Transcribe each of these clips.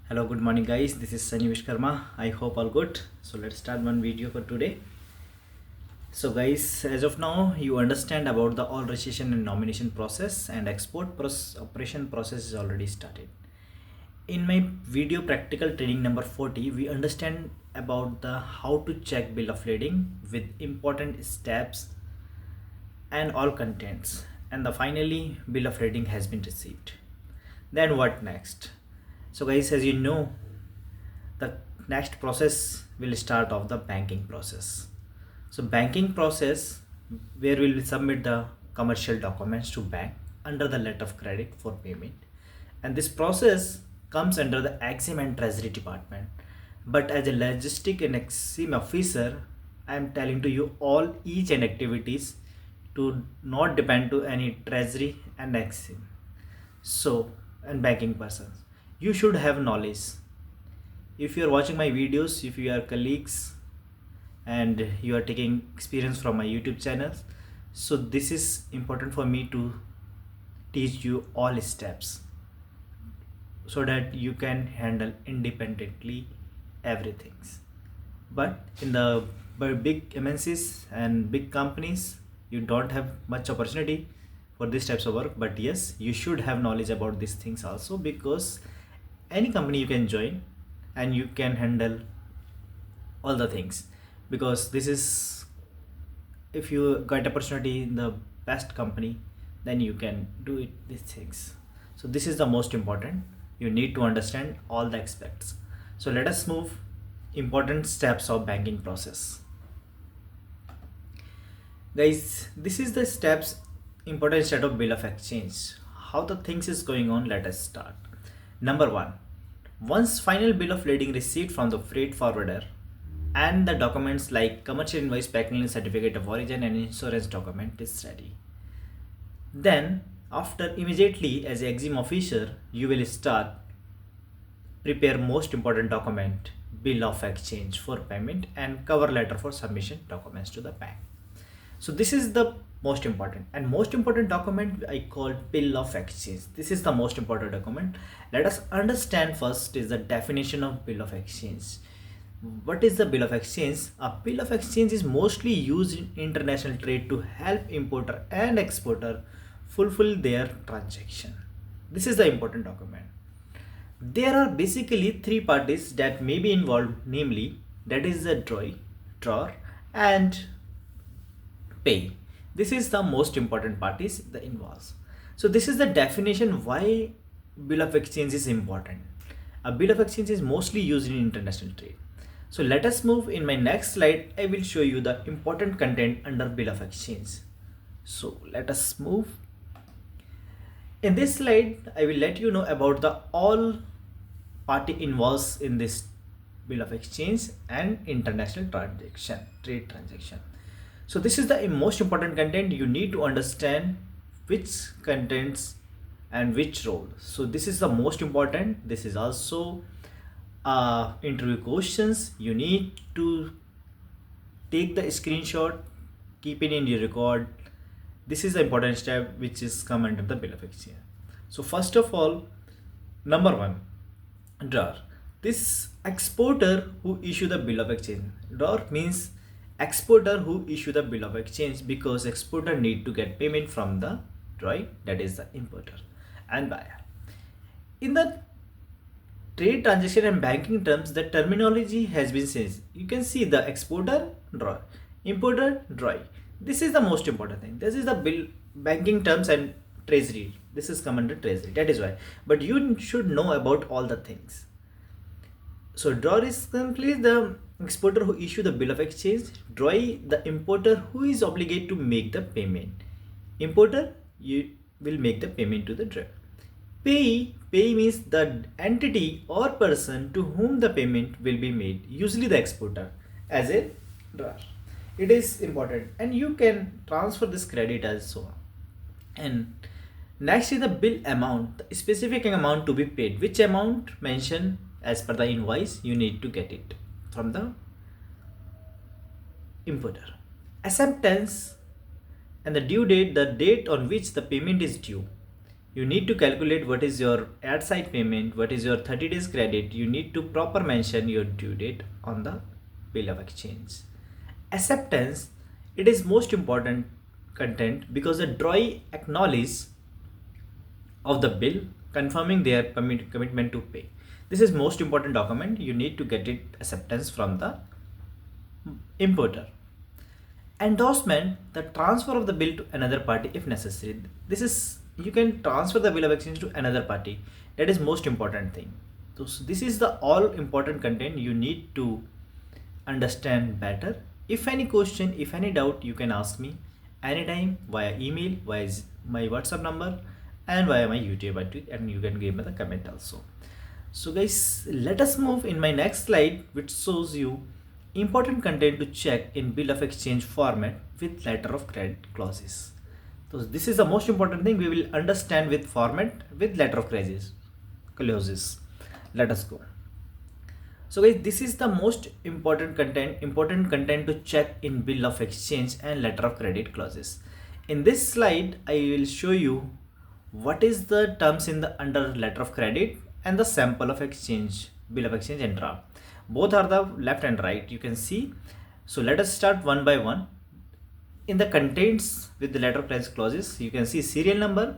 Hello, good morning, guys. This is Sunny Vishkarma. I hope all good. So let's start one video for today. So, guys, as of now, you understand about the all registration and nomination process, and operation process is already started. In my video practical training number 40, we understand about the how to check bill of lading with important steps and all contents, and the finally bill of lading has been received. Then what next? So, guys, as you know, the next process will start of the banking process. So banking process, where we will submit the commercial documents to bank under the letter of credit for payment, and this process comes under the exim and treasury department. But as a logistic and exim officer, I am telling to you all each and activities to not depend to any treasury and exim. So, and banking persons, you should have knowledge. If you are watching my videos, if you are colleagues and you are taking experience from my YouTube channels, so this is important for me to teach you all steps so that you can handle independently everything. But in the big MNCs and big companies, you don't have much opportunity for these types of work. But yes, you should have knowledge about these things also, because any company you can join and you can handle all the things, because this is, if you got opportunity in the best company, then you can do it these things. So this is the most important. You need to understand all the aspects. So let us move important steps of banking process. Guys, this is the steps, important step of bill of exchange. How the things is going on, let us start. Number one, once final bill of lading received from the freight forwarder and the documents like commercial invoice, packing certificate of origin and insurance document is ready, then after immediately as exim officer, you will start prepare most important document, bill of exchange for payment and cover letter for submission documents to the bank. So this is the most important document I call bill of exchange. This is the most important document. Let us understand first is the definition of bill of exchange. What is the bill of exchange? A bill of exchange is mostly used in international trade to help importer and exporter fulfill their transaction. This is the important document. There are basically three parties that may be involved, namely that is the drawer and pay. This is the most important parties that involves. So this is the definition why bill of exchange is important. A bill of exchange is mostly used in international trade. So let us move. In my next slide, I will show you the important content under bill of exchange. So let us move. In this slide, I will let you know about the all party involves in this bill of exchange and international trade transaction. So this is the most important content. You need to understand which contents and which role. So this is the most important. This is also interview questions. You need to take the screenshot, keep it in your record. This is the important step which is come under the bill of exchange. So first of all, number one, drawer. This exporter who issue the bill of exchange. Drawer means exporter who issue the bill of exchange, because exporter need to get payment from the drawer, that is the importer and buyer. In the trade transaction and banking terms, the terminology has been changed. You can see the exporter drawer, importer drawer. This is the most important thing. This is the bill banking terms and treasury. This is come under treasury. That is why. But you should know about all the things. So drawer is simply the exporter who issue the bill of exchange. Drawer, the importer who is obligated to make the payment. Importer, you will make the payment to the drawer. Pay means the entity or person to whom the payment will be made, usually the exporter, as a drawer. It is important, and you can transfer this credit as so on. And next is the bill amount, the specific amount to be paid. Which amount mentioned as per the invoice, you need to get it from the importer. Acceptance and the due date, the date on which the payment is due. You need to calculate what is your at site payment, what is your 30 days credit. You need to proper mention your due date on the bill of exchange. Acceptance, it is most important content because the drawee acknowledge of the bill confirming their commitment to pay. This is most important document. You need to get it acceptance from the importer. Endorsement, the transfer of the bill to another party if necessary. This is, you can transfer the bill of exchange to another party. That is most important thing. So this is the all important content you need to understand better. If any question, if any doubt, you can ask me anytime via email, via my WhatsApp number, and via my YouTube ID, and you can give me the comment also. So guys, let us move in my next slide, which shows you important content to check in bill of exchange format with letter of credit clauses. So this is the most important thing we will understand with format with letter of clauses. Let us go. So guys, this is the most important content to check in bill of exchange and letter of credit clauses. In this slide, I will show you what is the terms in the under letter of credit and the sample of exchange, bill of exchange and draft. Both are the left and right, you can see. So let us start one by one. In the contents with the letter of credit clauses, you can see serial number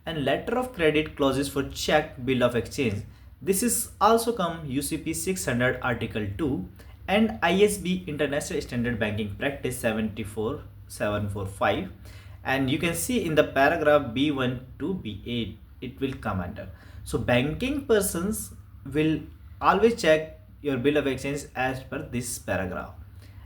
and letter of credit clauses for check, bill of exchange. This is also come UCP 600 Article 2 and ISB International Standard Banking Practice 74745, and you can see in the paragraph B1 to B8 it will come under. So banking persons will always check your bill of exchange as per this paragraph,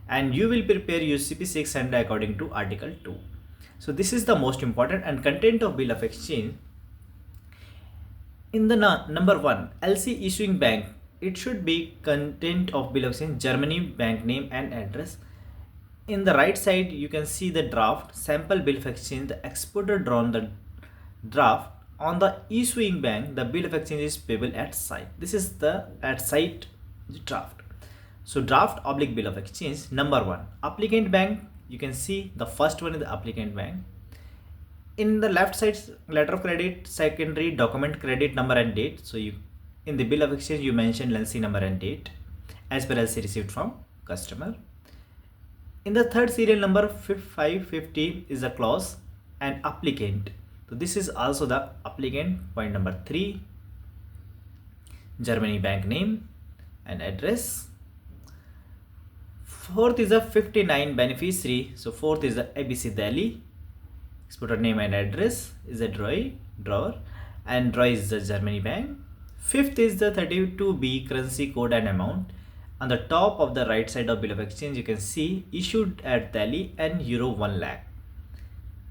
and you will prepare UCP 600 according to Article 2. So this is the most important and content of bill of exchange. In the number 1, LC issuing bank, it should be content of bill of exchange, Germany bank name and address. In the right side, you can see the draft, sample bill of exchange, the exporter drawn the draft. On the issuing bank, the bill of exchange is payable at site. This is the at site draft. So draft oblique bill of exchange. Number 1, applicant bank, you can see the first one is the applicant bank. In the left side, letter of credit, secondary document, credit number and date. So you, in the bill of exchange, you mention LC number and date as per LC received from customer. In the third serial number 550 is a clause and applicant. So this is also the applicant. Point number 3, Germany bank name and address. Fourth is a 59 beneficiary. So fourth is the ABC Delhi. Exporter name and address is a drawer, and drawer is the Germany bank. Fifth is the 32B currency code and amount. On the top of the right side of bill of exchange, you can see issued at Delhi and euro 1 lakh.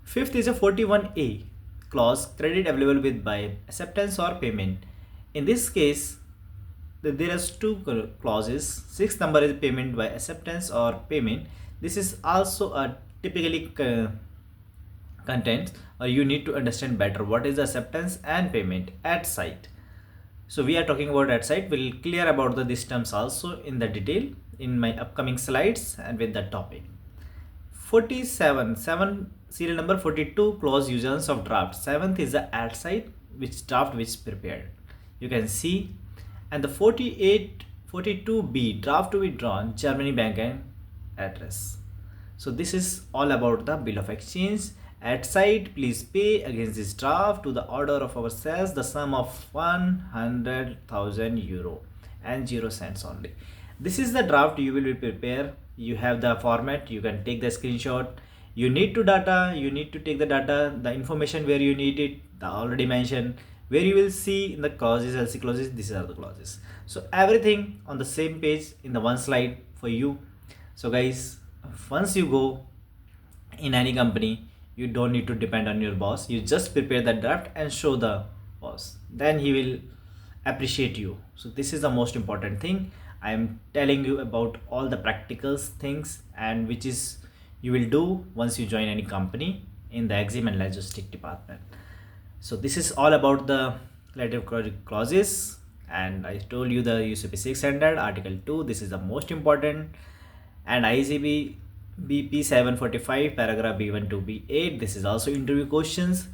Fifth is a 41A clause, credit available with by acceptance or payment. In this case, there are two clauses. Sixth number is payment by acceptance or payment. This is also a typically content, or you need to understand better what is the acceptance and payment at site. So we are talking about at site. We'll clear about these terms also in the detail in my upcoming slides and with the topic. 47 serial number 42 clause usance of draft. Seventh is the at site which draft which prepared, you can see. And the 42B draft to be drawn, Germany bank and address. So this is all about the bill of exchange. At site, please pay against this draft to the order of our sales the sum of 100,000 euro and 0 cents only. This is the draft you will prepare. You have the format, you can take the screenshot. You need to take the data, the information where you need it, the already mentioned, where you will see in the clauses, LC clauses, these are the clauses. So everything on the same page in the one slide for you. So guys, once you go in any company, you don't need to depend on your boss. You just prepare the draft and show the boss, then he will appreciate you. So this is the most important thing. I am telling you about all the practical things, and which is you will do once you join any company in the exim and logistic department. So this is all about the letter of clauses, and I told you the UCP 600 Article 2, this is the most important, and ICB BP 745 paragraph B1 to B8, this is also interview questions.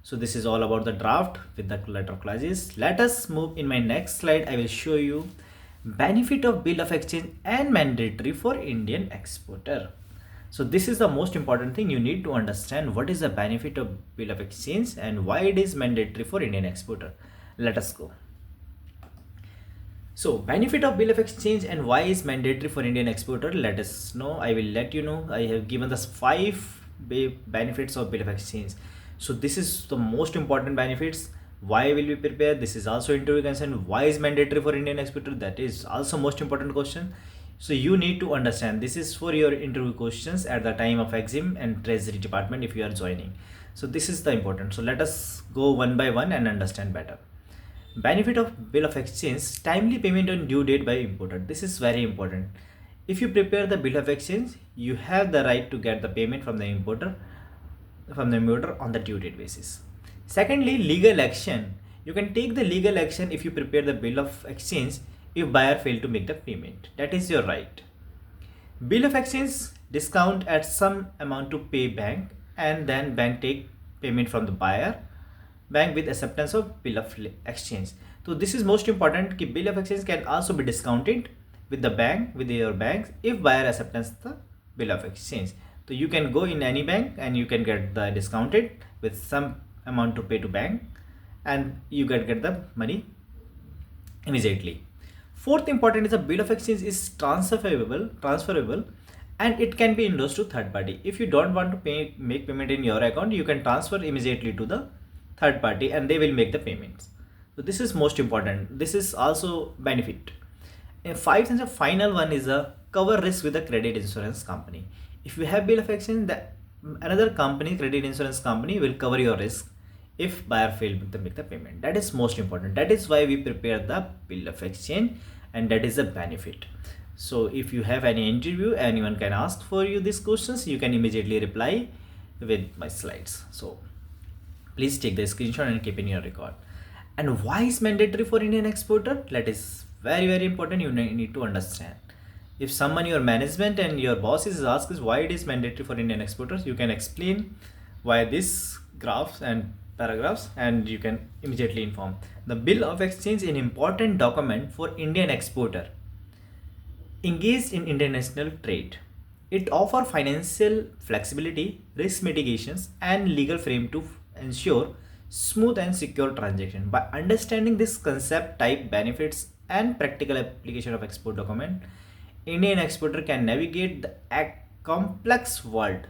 So this is all about the draft with the letter of clauses. Let us move in my next slide. I will show you benefit of bill of exchange and mandatory for Indian exporter. So this is the most important thing. You need to understand what is the benefit of bill of exchange and why it is mandatory for Indian exporter. Let us go. So benefit of bill of exchange and why is mandatory for Indian exporter, let us know. I will let you know. I have given us 5 benefits of bill of exchange. So this is the most important benefits. Why will we prepare? This is also interview concern. Why is mandatory for Indian exporter? That is also most important question. So you need to understand. This is for your interview questions at the time of exam and treasury department if you are joining. So this is the important. So let us go one by one and understand better. Benefit of bill of exchange, timely payment on due date by importer. This is very important. If you prepare the bill of exchange, you have the right to get the payment from the importer on the due date basis. Secondly, legal action. You can take the legal action if you prepare the bill of exchange if buyer failed to make the payment. That is your right. Bill of exchange, discount at some amount to pay bank and then bank take payment from the buyer bank with acceptance of bill of exchange. So this is most important. Bill of exchange can also be discounted with the bank, with your bank, if buyer acceptance the bill of exchange. So you can go in any bank and you can get the discounted with some amount to pay to bank and you can get the money immediately. Fourth important is a bill of exchange is transferable and it can be endorsed to third party. If you don't want to make payment in your account, you can transfer immediately to the third party and they will make the payments. So this is most important. This is also benefit. And fifth and the final one is a cover risk with a credit insurance company. If you have bill of exchange, another company, credit insurance company, will cover your risk if buyer failed to make the payment. That is most important. That is why we prepare the bill of exchange and that is a benefit. So if you have any interview, anyone can ask for you these questions, you can immediately reply with my slides. So please take the screenshot and keep in your record. And why is mandatory for Indian exporter? That is very important. You need to understand. If someone, your management and your boss is asked why it is mandatory for Indian exporters, you can explain why this graphs and paragraphs and you can immediately inform. The bill of exchange is an important document for Indian exporter engaged in international trade. It offers financial flexibility, risk mitigations and legal frame to ensure smooth and secure transaction. By understanding this concept, type, benefits and practical application of export document, Indian exporter can navigate the complex world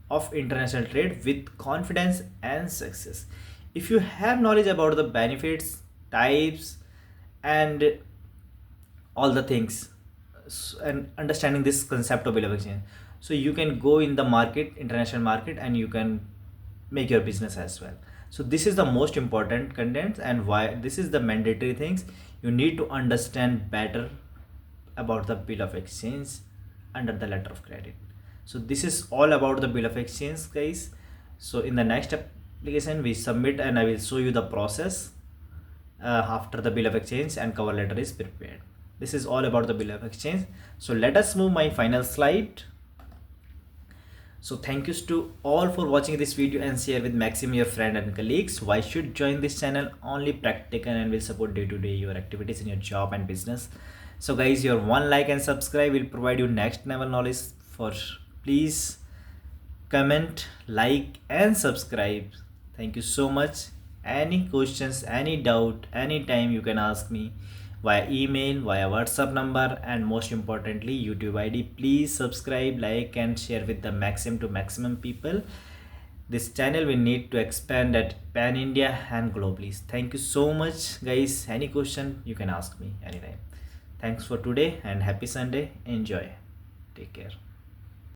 of international trade with confidence and success. If you have knowledge about the benefits, types and all the things and understanding this concept of bill of exchange, so you can go in the market, international market, and you can make your business as well. So this is the most important content and why this is the mandatory things. You need to understand better about the bill of exchange under the letter of credit. So this is all about the bill of exchange, guys. So in the next application we submit and I will show you the process after the bill of exchange and cover letter is prepared. This is all about the bill of exchange. So let us move my final slide. So thank you to all for watching this video and share with maximum your friend and colleagues. Why should join this channel? Only practical and will support day to day your activities in your job and business. So guys, your one like and subscribe will provide you next level knowledge. For please comment, like and subscribe. Thank you so much. Any questions, any doubt, anytime you can ask me via email, via WhatsApp number, and most importantly YouTube ID. Please subscribe, like and share with the maximum people. This channel we need to expand at pan India and globally. Thank you so much guys. Any question you can ask me anytime. Thanks for today and happy Sunday. Enjoy. Take care.